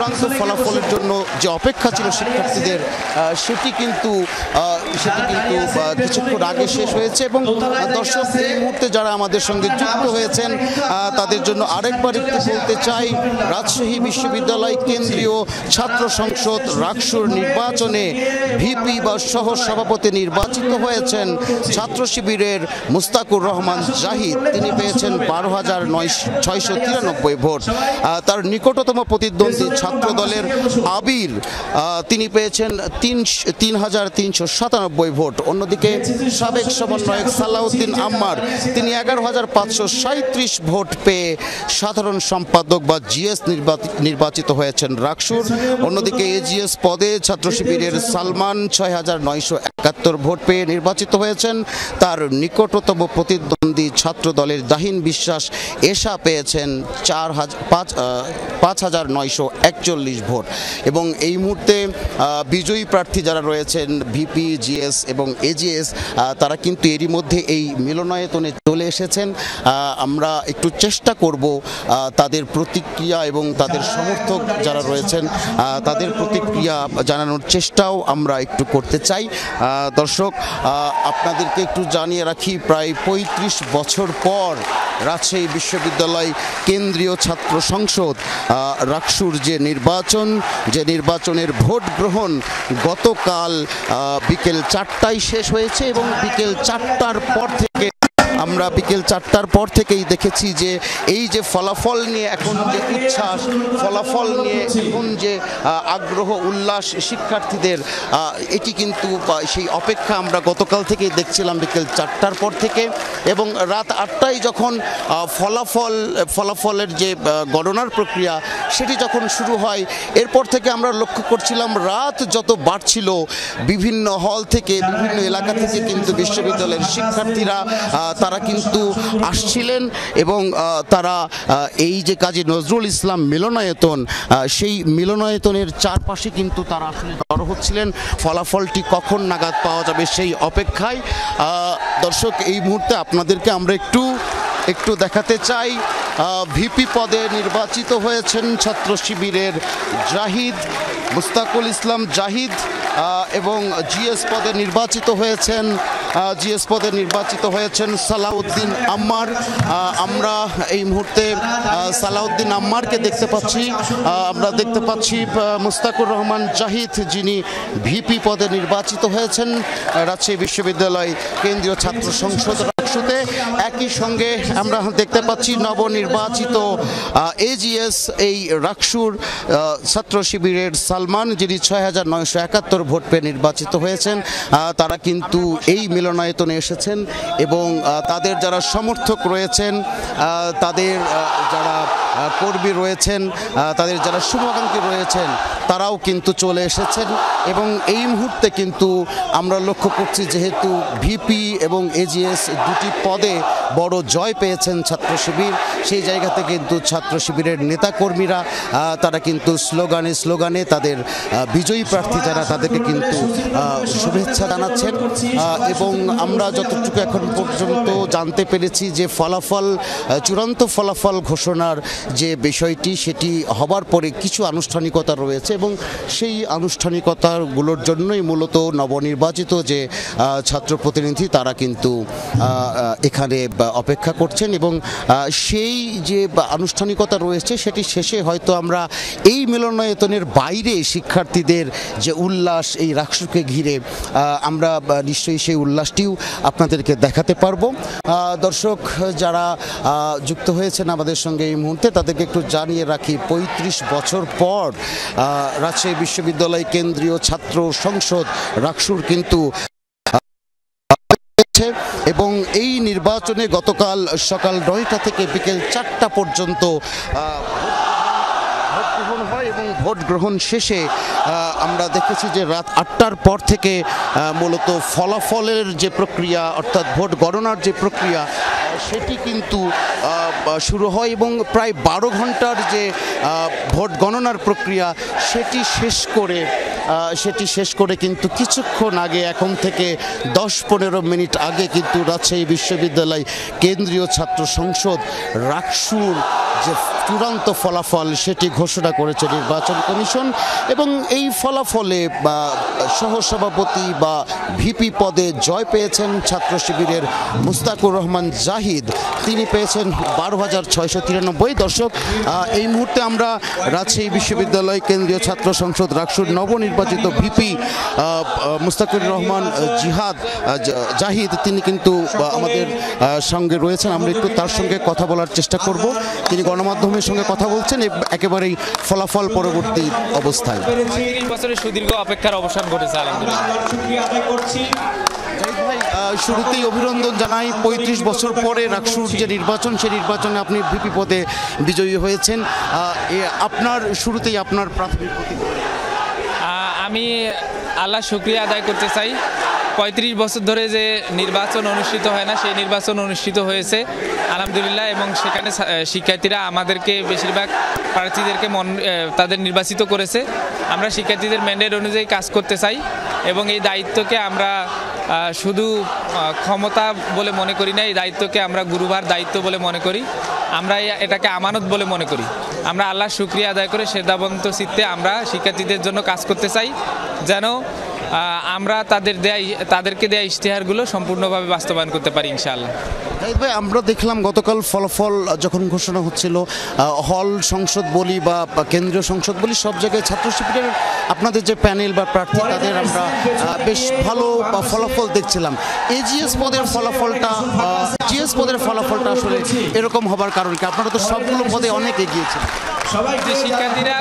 চূড়ান্ত ফলাফলের জন্য যে অপেক্ষা ছিল শিক্ষার্থীদের সেটি কিন্তু কিছুক্ষণ আগে শেষ হয়েছে। এবং দর্শক, এই মুহূর্তে যারা আমাদের সঙ্গে যুক্ত হয়েছেন তাদের জন্য আরেকবার একটু বলতে চাই, রাজশাহী বিশ্ববিদ্যালয় কেন্দ্রীয় ছাত্র সংসদ রাকসুর নির্বাচনে ভিপি বা সহ সভাপতি নির্বাচিত হয়েছেন ছাত্র শিবিরের মুস্তাকুর রহমান জাহিদ। তিনি পেয়েছেন 12,693 ভোট। তার নিকটতম প্রতিদ্বন্দ্বী ছাত্র দলের আবির, তিনি পেয়েছেন 3,397 ভোট। অন্যদিকে সাবেক সমন্বয়ক সালাউদ্দিন আম্মার, তিনি 11,537 ভোট পেয়ে সাধারণ সম্পাদক বা জিএস নির্বাচিত হয়েছেন রাকসুর। অন্যদিকে এজিএস পদে ছাত্র শিবিরের সালমান 6,971 ভোট পেয়ে নির্বাচিত হয়েছেন। তার নিকটতম প্রতিদ্বন্দ্বী ছাত্র দলের দাহিন বিশ্বাস এশা পেয়েছেন 5,941 ভোট। এবং এই মুহূর্তে বিজয়ী প্রার্থী যারা রয়েছেন ভিপি, জিএস এবং এজিএস, তারা কিন্তু এরই মধ্যে এই মিলনায়তনে চলে এসেছেন। আমরা একটু চেষ্টা করব তাদের প্রতিক্রিয়া এবং তাদের সমর্থক যারা রয়েছেন তাদের প্রতিক্রিয়া জানানোর চেষ্টাও আমরা একটু করতে চাই। দর্শক, আপনাদেরকে একটু জানিয়ে রাখি, প্রায় 35 বছর পর রাজশাহী বিশ্ববিদ্যালয় কেন্দ্রীয় ছাত্র সংসদ রাকসুর যে নির্বাচনের ভোট গ্রহণ গতকাল বিকেল 4টায় শেষ হয়েছে। এবং বিকেল 4টার পর থেকেই দেখেছি যে এই যে ফলাফল নিয়ে এখন যে উচ্ছ্বাস, ফলাফল নিয়ে এখন যে আগ্রহ উল্লাস শিক্ষার্থীদের, এটি কিন্তু সেই অপেক্ষা আমরা গতকাল থেকেই দেখছিলাম বিকেল 4টার পর থেকে। এবং রাত 8টায় যখন ফলাফলের যে গণনার প্রক্রিয়া সেটি যখন শুরু হয়, এরপর থেকে আমরা লক্ষ্য করছিলাম রাত যত বাড়ছিল বিভিন্ন হল থেকে, বিভিন্ন এলাকা থেকে কিন্তু বিশ্ববিদ্যালয়ের শিক্ষার্থীরা তারা কিন্তু আসছিলেন। এবং তারা এই যে কাজী নজরুল ইসলাম মিলনায়তন, সেই মিলনায়তনের চারপাশে কিন্তু তারা আসলে জড়ো হচ্ছিলেন ফলাফলটি কখন নাগাদ পাওয়া যাবে সেই অপেক্ষায়। দর্শক, এই মুহূর্তে আপনাদেরকে আমরা একটু দেখাতে চাই, ভিপি পদে নির্বাচিত হয়েছেন ছাত্র শিবিরের মুস্তাকুল ইসলাম জাহিদ। এবং জিএস পদে নির্বাচিত হয়েছেন সালাউদ্দিন আম্মার। আমরা এই মুহূর্তে সালাউদ্দিন আম্মারকে দেখতে পাচ্ছি। মুস্তাকুর রহমান জাহিদ, যিনি ভিপি পদে নির্বাচিত হয়েছেন রাজশাহী বিশ্ববিদ্যালয় কেন্দ্রীয় ছাত্র সংসদ রাকসুতে। একই সঙ্গে আমরা দেখতে পাচ্ছি নবনির্বাচিত এজিএস এই রাকসুর ছাত্র শিবিরের সালমান, যিনি 6,971 ভোট পেয়ে নির্বাচিত হয়েছেন। তারা কিন্তু এই মিলনায়তনে এসেছেন এবং তাদের যারা সমর্থক রয়েছেন, তাদের যারা কর্মী রয়েছেন, তাদের যারা শুভাকাঙ্ক্ষী রয়েছেন, তারাও কিন্তু চলে এসেছেন। এবং এই মুহূর্তে কিন্তু আমরা লক্ষ্য করছি, যেহেতু ভিপি এবং এজিএস দুটি পদে বড় জয় পেয়েছেন ছাত্র শিবির, সেই জায়গাতে কিন্তু ছাত্র শিবিরের নেতাকর্মীরা তারা কিন্তু স্লোগানে তাদের বিজয়ী প্রার্থী যারা, তাদেরকে কিন্তু শুভেচ্ছা জানাচ্ছেন। এবং আমরা যতটুকু এখন পর্যন্ত জানতে পেরেছি যে চূড়ান্ত ফলাফল ঘোষণার যে বিষয়টি, সেটি হবার পরে কিছু আনুষ্ঠানিকতা রয়েছে এবং সেই আনুষ্ঠানিকতাগুলোর জন্যই মূলত নবনির্বাচিত যে ছাত্র প্রতিনিধি তারা কিন্তু এখানে অপেক্ষা করছেন। এবং সেই যে আনুষ্ঠানিকতা রয়েছে সেটি শেষে হয়তো আমরা এই মিলনায়তনের বাইরে শিক্ষার্থীদের যে উল্লাস এই রাকসুকে ঘিরে, আমরা নিশ্চয়ই সেই উল্লাসটিও আপনাদেরকে দেখাতে পারবো। দর্শক, যারা যুক্ত হয়েছেন আমাদের সঙ্গে এই মুহূর্তে, তাদেরকে একটু জানিয়ে রাখি, 35 বছর পর রাজশাহী বিশ্ববিদ্যালয় কেন্দ্রীয় ছাত্র সংসদ রাকসুর কিন্তু এবং এই নির্বাচনে গতকাল সকাল 9টা থেকে বিকেল 4টা পর্যন্ত ভোট গ্রহণ হয়। এবং ভোট গ্রহণ শেষে আমরা দেখেছি যে রাত 8টার পর থেকে মূলত ফলাফলের যে প্রক্রিয়া, অর্থাৎ ভোট গণনার যে প্রক্রিয়া, সেটি কিন্তু শুরু হয় এবং প্রায় 12 ঘন্টার যে ভোট গণনার প্রক্রিয়া সেটি শেষ করে কিন্তু কিছুক্ষণ আগে, এখন থেকে 10-15 মিনিট আগে কিন্তু রাজশাহী বিশ্ববিদ্যালয় কেন্দ্রীয় ছাত্র সংসদ রাকসুর যে চূড়ান্ত ফলাফল সেটি ঘোষণা করেছে নির্বাচন কমিশন এবং এই ফলাফলে সহসভাপতি বা ভিপি পদে জয় পেয়েছেন ছাত্র শিবিরের মুস্তাকুর রহমান জাহিদ। তিনি পেয়েছেন 12,693। দর্শক, এই মুহূর্তে আমরা রাজশাহী বিশ্ববিদ্যালয় কেন্দ্রীয় ছাত্র সংসদ রাকসুর নবনির্বাচিত ভিপি মুস্তাকুর রহমান জাহিদ তিনি কিন্তু আমাদের সঙ্গে রয়েছেন। আমরা একটু তার সঙ্গে কথা বলার চেষ্টা করব। তিনি গণমাধ্যমের সঙ্গে কথা বলছেন একেবারেই ফলাফল পরবর্তী অবস্থায়। 30 বছরের সুদীর্ঘ অপেক্ষার অবসান ঘটেছে আলহামদুলিল্লাহ। শুরুতেই অভিনন্দন জানাই। 35 বছর পরে রাকসুর যে নির্বাচন, সেই নির্বাচনে আপনি ভিপি পদে বিজয়ী হয়েছেন। আপনার শুরুতেই আপনার প্রাথমিক প্রতিক্রিয়া। আমি আল্লাহ শুকরিয়া আদায় করতে চাই। 35 বছর ধরে যে নির্বাচন অনুষ্ঠিত হয় না, সেই নির্বাচন অনুষ্ঠিত হয়েছে আলহামদুলিল্লাহ, এবং সেখানে শিক্ষার্থীরা আমাদেরকে বেশিরভাগ প্রার্থীদেরকে তাদের নির্বাচিত করেছে। আমরা শিক্ষার্থীদের ম্যান্ডেট অনুযায়ী কাজ করতে চাই এবং এই দায়িত্বকে আমরা শুধু ক্ষমতা বলে মনে করি না, এই দায়িত্বকে আমরা গুরুবার দায়িত্ব বলে মনে করি। আমরা এটাকে আমানত বলে মনে করি। আমরা আল্লাহর শুকরিয়া আদায় করে শ্রদ্ধাবন্ত চিত্তে আমরা শিক্ষার্থীদের জন্য কাজ করতে চাই, যেন আমরা তাদেরকে দেয়া ইশতেহারগুলো সম্পূর্ণভাবে বাস্তবায়ন করতে পারি ইনশাআল্লাহ। ভাই, আমরা দেখলাম গতকাল ফলাফল যখন ঘোষণা হচ্ছিল, হল সংসদ বলি বা কেন্দ্রীয় সংসদ বলি, সব জায়গায় ছাত্র শিবিরের আপনাদের যে প্যানেল বা প্রার্থী তাদের আমরা বেশ ভালো ফলাফল দেখছিলাম। জিএস পদের ফলাফলটা আসলে এরকম হবার কারণ কি? আপনারা তো সবগুলো পদে অনেক এগিয়েছেন। যে শিক্ষার্থীরা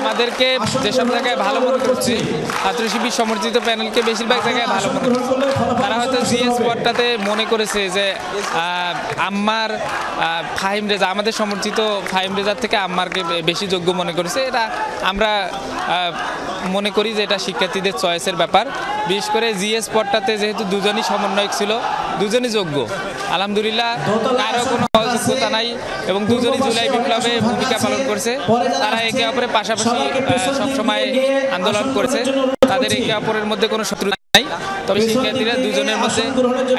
আমাদেরকে যেসব জায়গায় ভালো মনে করছে, ছাত্র শিবির সমর্থিত প্যানেলকে বেশিরভাগ জায়গায় ভালো মনে করছে। তারা হয়তো জিএস পদটাতে মনে করেছে যে আম্মার ফাহিম রেজা, আমাদের সমর্থিত ফাহিম রেজার থেকে আম্মারকে বেশি যোগ্য মনে করেছে। এটা আমরা মনে করি যে এটা শিক্ষার্থীদের চয়েসের ব্যাপার। বিশেষ করে জিএস পদটাতে যেহেতু দুজনই সমন্বয়ক ছিল, দুজনই যোগ্য আলহামদুলিল্লাহ, কারো কোনো অযোগ্যতা নাই এবং দুজনই জুলাই বিপ্লবে ভূমিকা পালন করছে। তারা একে অপরের পাশাপাশি সবসময় আন্দোলন করেছে, তাদের একে অপরের মধ্যে কোনো শত্রুতা নাই। তবে শিক্ষার্থীরা দুজনের মধ্যে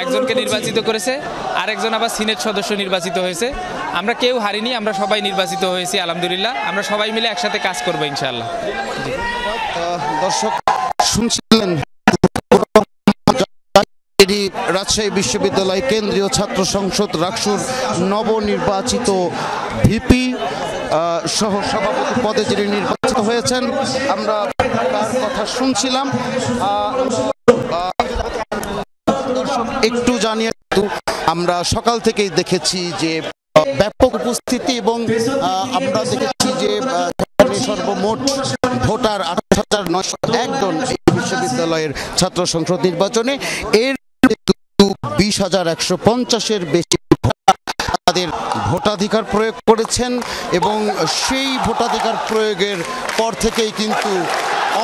একজনকে নির্বাচিত করেছে, আরেকজন আবার সিনেট সদস্য নির্বাচিত হয়েছে। আমরা কেউ হারিনি, আমরা সবাই নির্বাচিত হয়েছি আলহামদুলিল্লাহ। আমরা সবাই মিলে একসাথে কাজ করবো ইনশাআল্লাহ। দর্শক শুনছিলেন রাজশাহী বিশ্ববিদ্যালয় কেন্দ্রীয় ছাত্র সংসদ রাকসুর নবনির্বাচিত ভিপি সহ সভাপতি পদে যিনি নির্বাচিত হয়েছেন। আমরা তার কথা শুনছিলাম। একটু জানিয়ে আমরা সকাল থেকেই দেখেছি যে ব্যাপক উপস্থিতি এবং আমরা দেখেছি যে সর্বমোট ভোটার 28,901 জন এই বিশ্ববিদ্যালয়ের ছাত্র সংসদ নির্বাচনে। এর 20,150-এর বেশি তাদের ভোটাধিকার প্রয়োগ করেছেন এবং সেই ভোটাধিকার প্রয়োগের পর থেকেই কিন্তু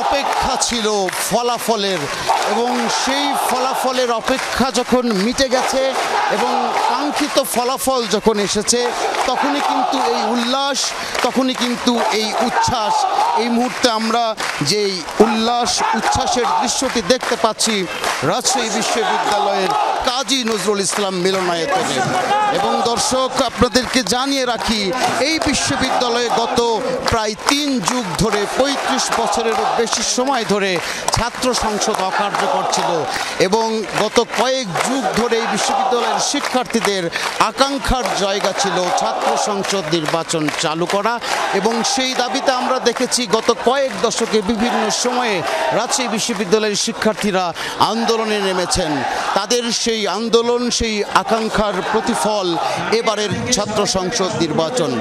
অপেক্ষা ছিল ফলাফলের, এবং সেই ফলাফলের অপেক্ষা যখন মিটে গেছে এবং কাঙ্ক্ষিত ফলাফল যখন এসেছে, তখনই কিন্তু এই উল্লাস, তখনই কিন্তু এই উচ্ছ্বাস। এই মুহূর্তে আমরা যেই উচ্ছ্বাসের দৃশ্যটি দেখতে পাচ্ছি রাজশাহী বিশ্ববিদ্যালয়ের কাজী নজরুল ইসলাম মিলনায়তনে। এবং দর্শক, আপনাদেরকে জানিয়ে রাখি, এই বিশ্ববিদ্যালয়ে গত প্রায় 3 যুগ ধরে 35 বছরেরও বেশি সময় ধরে ছাত্র সংসদ অকার্যকর ছিল এবং গত কয়েক যুগ ধরে এই বিশ্ববিদ্যালয়ের শিক্ষার্থীদের আকাঙ্ক্ষার জায়গা ছিল ছাত্র সংসদ নির্বাচন চালু করা। এবং সেই দাবিতে আমরা দেখেছি গত কয়েক দশকে বিভিন্ন সময়ে রাজশাহী বিশ্ববিদ্যালয়ের শিক্ষার্থীরা আন্দোলনে নেমেছেন। তাদের সেই আন্দোলন, সেই আকাঙ্ক্ষার প্রতিফল এবারের ছাত্র সংসদ নির্বাচন।